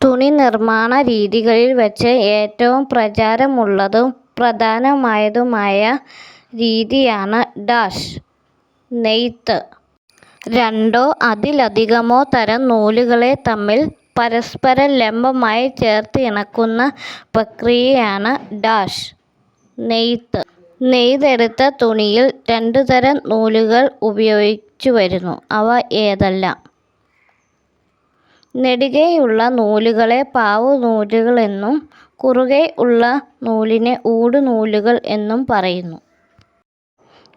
തുണി നിർമ്മാണ രീതികളിൽ വച്ച് ഏറ്റവും പ്രചാരമുള്ളതും പ്രധാനമായതുമായ രീതിയാണ് നെയ്ത്ത്. രണ്ടോ അതിലധികമോ തരം നൂലുകളെ തമ്മിൽ പരസ്പരം ലംബമായി ചേർത്ത് ഇണക്കുന്ന പ്രക്രിയയാണ് നെയ്ത്ത്. നെയ്തെടുത്ത തുണിയിൽ രണ്ടു തരം നൂലുകൾ ഉപയോഗിച്ചുവരുന്നു. അവ ഏതെല്ലാം? നെടുകെയുള്ള നൂലുകളെ പാവുനൂലുകൾ എന്നും കുറുകെ ഉള്ള നൂലിനെ ഊടുനൂലുകൾ എന്നും പറയുന്നു.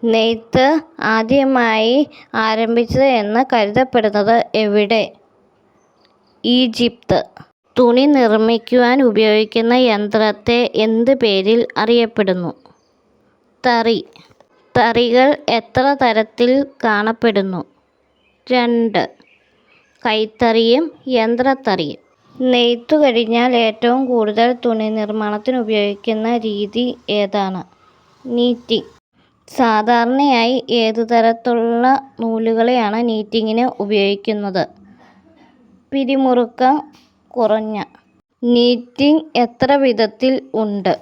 നെയ്ത്ത് ആദ്യമായി ആരംഭിച്ചത് എന്ന് കരുതപ്പെടുന്നത് എവിടെ? ഈജിപ്ത്. തുണി നിർമ്മിക്കുവാൻ ഉപയോഗിക്കുന്ന യന്ത്രത്തെ എന്ത് പേരിൽ അറിയപ്പെടുന്നു? തറി. തറികൾ എത്ര തരത്തിൽ കാണപ്പെടുന്നു? 2. കൈത്തറിയും യന്ത്രത്തറിയും. നെയ്ത്തു കഴിഞ്ഞാൽ ഏറ്റവും കൂടുതൽ തുണി നിർമ്മാണത്തിന് ഉപയോഗിക്കുന്ന രീതി ഏതാണ്? നീറ്റിങ്. സാധാരണയായി ഏതു തരത്തിലുള്ള നൂലുകളെയാണ് നീറ്റിങ്ങിന് ഉപയോഗിക്കുന്നത്? പിരിമുറുക്കം കുറഞ്ഞ. നീറ്റിങ് എത്ര വിധത്തിൽ ഉണ്ട്?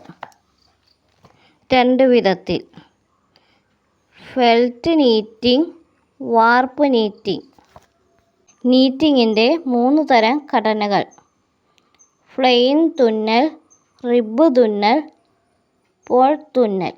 2 വിധത്തിൽ. ഫെൽറ്റ് നീറ്റിങ്, വാർപ്പ് നീറ്റിങ്. നീറ്റിങ്ങിൻ്റെ 3 തരം ഘടനകൾ: പ്ലെയിൻ തുന്നൽ, റിബ് തുന്നൽ, പോൾ തുന്നൽ.